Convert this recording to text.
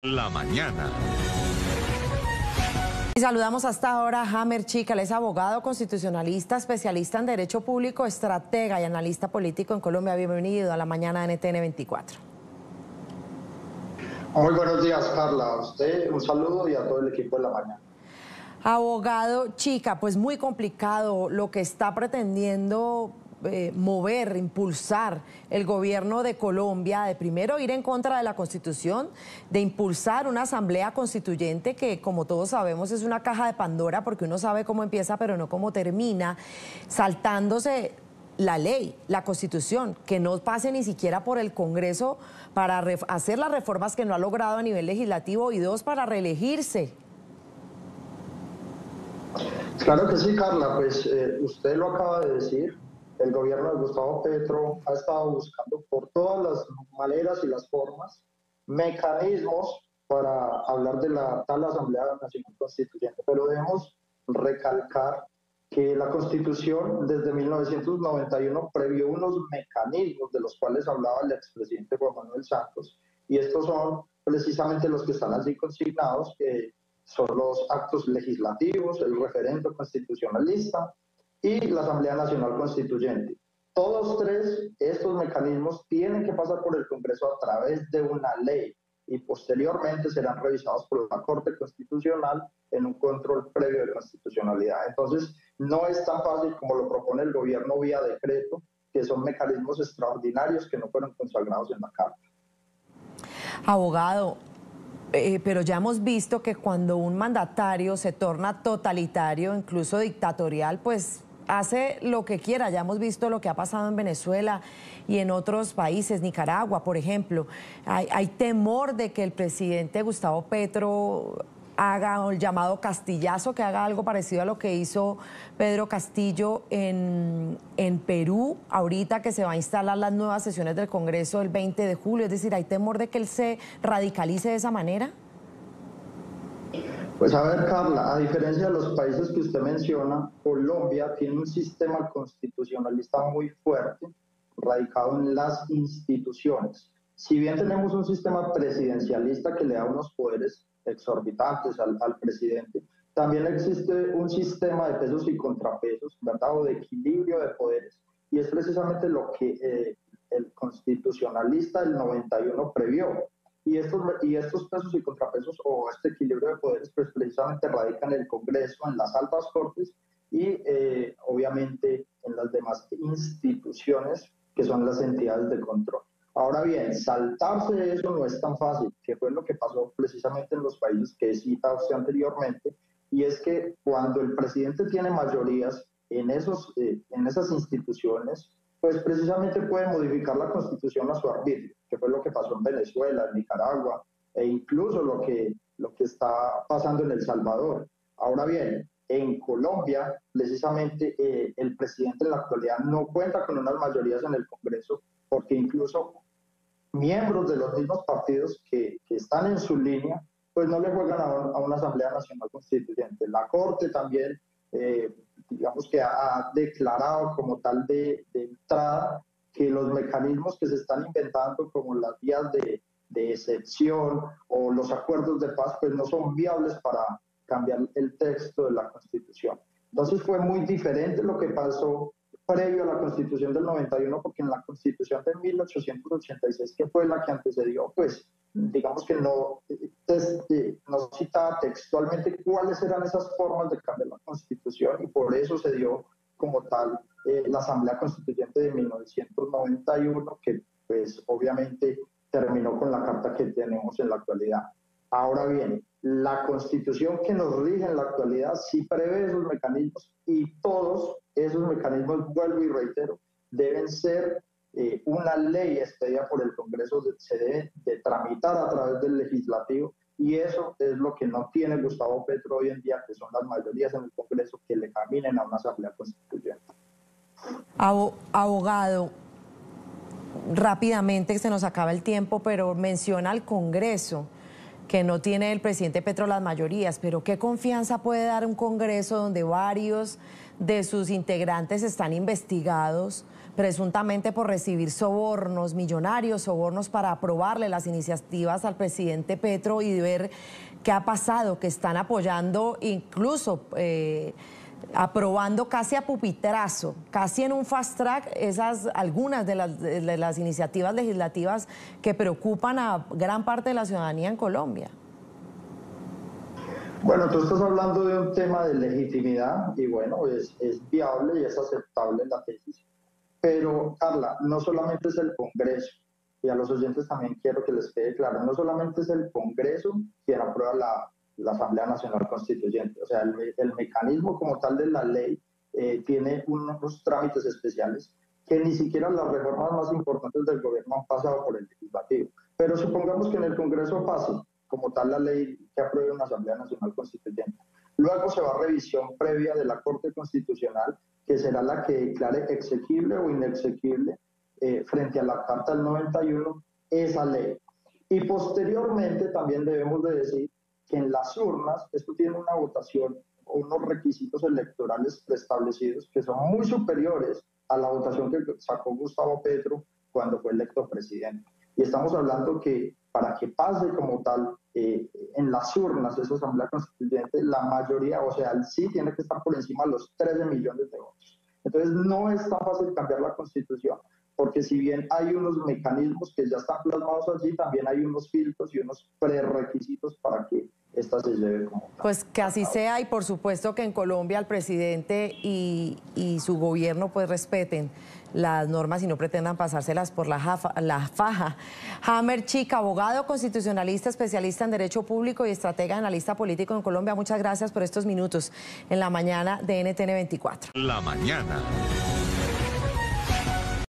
La mañana. Y saludamos hasta ahora a Hamer Chica, es abogado constitucionalista, especialista en derecho público, estratega y analista político en Colombia. Bienvenido a La Mañana de NTN 24. Muy buenos días, Carla. A usted un saludo y a todo el equipo de La Mañana. Abogado Chica, pues muy complicado lo que está pretendiendo mover, impulsar el gobierno de Colombia, de primero ir en contra de la Constitución, de impulsar una asamblea constituyente que, como todos sabemos, es una caja de Pandora, porque uno sabe cómo empieza pero no cómo termina, saltándose la ley, la Constitución, que no pase ni siquiera por el Congreso para hacer las reformas que no ha logrado a nivel legislativo, y dos, para reelegirse. Claro que sí, Carla, pues usted lo acaba de decir. El gobierno de Gustavo Petro ha estado buscando por todas las maneras y las formas mecanismos para hablar de la tal Asamblea Nacional Constituyente, pero debemos recalcar que la Constitución desde 1991 previó unos mecanismos de los cuales hablaba el expresidente Juan Manuel Santos, y estos son precisamente los que están así consignados, que son los actos legislativos, el referendo constitucionalista y la Asamblea Nacional Constituyente. Todos tres estos mecanismos tienen que pasar por el Congreso a través de una ley y posteriormente serán revisados por la Corte Constitucional en un control previo de constitucionalidad. Entonces, no es tan fácil como lo propone el gobierno vía decreto, que son mecanismos extraordinarios que no fueron consagrados en la Carta. Abogado, pero ya hemos visto que cuando un mandatario se torna totalitario, incluso dictatorial, pues hace lo que quiera. Ya hemos visto lo que ha pasado en Venezuela y en otros países, Nicaragua, por ejemplo. Hay temor de que el presidente Gustavo Petro haga el llamado Castillazo, que haga algo parecido a lo que hizo Pedro Castillo en Perú, ahorita que se va a instalar las nuevas sesiones del Congreso el 20 de julio. Es decir, ¿hay temor de que él se radicalice de esa manera? Pues a ver, Carla, a diferencia de los países que usted menciona, Colombia tiene un sistema constitucionalista muy fuerte, radicado en las instituciones. Si bien tenemos un sistema presidencialista que le da unos poderes exorbitantes al presidente, también existe un sistema de pesos y contrapesos, ¿verdad? O de equilibrio de poderes. Y es precisamente lo que el constitucionalista del 91 previó. Y estos pesos y contrapesos, o este equilibrio de poderes, pues precisamente radican en el Congreso, en las altas cortes y obviamente en las demás instituciones que son las entidades de control. Ahora bien, saltarse de eso no es tan fácil, que fue lo que pasó precisamente en los países que he citado usted anteriormente, y es que cuando el presidente tiene mayorías en esas instituciones, pues precisamente puede modificar la Constitución a su arbitrio, que fue lo que pasó en Venezuela, en Nicaragua, e incluso lo que está pasando en El Salvador. Ahora bien, en Colombia, precisamente el presidente en la actualidad no cuenta con unas mayorías en el Congreso, porque incluso miembros de los mismos partidos que están en su línea, pues no le juegan a una Asamblea Nacional Constituyente. La Corte también, digamos que ha declarado como tal de entrada que los mecanismos que se están inventando, como las vías de excepción o los acuerdos de paz, pues no son viables para cambiar el texto de la Constitución. Entonces fue muy diferente lo que pasó previo a la Constitución del 91, porque en la Constitución de 1886, que fue la que antecedió, pues digamos que no citaba textualmente cuáles eran esas formas de cambiar la Constitución, y por eso se dio como tal la Asamblea Constituyente de 1991, que pues obviamente terminó con la carta que tenemos en la actualidad. Ahora bien, la Constitución que nos rige en la actualidad sí prevé esos mecanismos, y todos esos mecanismos, vuelvo y reitero, deben ser una ley expedida por el Congreso, se debe de tramitar a través del legislativo, y eso es lo que no tiene Gustavo Petro hoy en día, que son las mayorías en el Congreso que le caminen a una Asamblea Constituyente. Abogado, rápidamente, que se nos acaba el tiempo, pero menciona al Congreso, que no tiene el presidente Petro las mayorías, pero ¿qué confianza puede dar un Congreso donde varios de sus integrantes están investigados, presuntamente por recibir sobornos millonarios, sobornos para aprobarle las iniciativas al presidente Petro, y de ver qué ha pasado, que están apoyando, incluso aprobando casi a pupitrazo, casi en un fast track, algunas de las iniciativas legislativas que preocupan a gran parte de la ciudadanía en Colombia. Bueno, tú estás hablando de un tema de legitimidad y bueno, es viable y es aceptable la tesis. Pero, Carla, no solamente es el Congreso, y a los oyentes también quiero que les quede claro, no solamente es el Congreso quien aprueba la Asamblea Nacional Constituyente, o sea, el mecanismo como tal de la ley tiene unos trámites especiales que ni siquiera las reformas más importantes del gobierno han pasado por el legislativo. Pero supongamos que en el Congreso pase como tal la ley que apruebe una Asamblea Nacional Constituyente. Luego se va a revisión previa de la Corte Constitucional, que será la que declare exequible o inexequible frente a la Carta del 91 esa ley. Y posteriormente también debemos de decir que en las urnas esto tiene una votación o unos requisitos electorales preestablecidos que son muy superiores a la votación que sacó Gustavo Petro cuando fue electo presidente. Y estamos hablando que para que pase como tal en las urnas esa Asamblea Constituyente, la mayoría, o sea, el sí tiene que estar por encima de los 13 millones de votos. Entonces no es tan fácil cambiar la Constitución, porque si bien hay unos mecanismos que ya están plasmados allí, también hay unos filtros y unos prerequisitos para que esta se lleve como tal. Pues que así sea, y por supuesto que en Colombia el presidente y su gobierno pues respeten las normas y no pretendan pasárselas por la faja. Hamer Chic, abogado constitucionalista, especialista en Derecho Público y estratega analista político en Colombia, muchas gracias por estos minutos en la mañana de NTN 24. La mañana.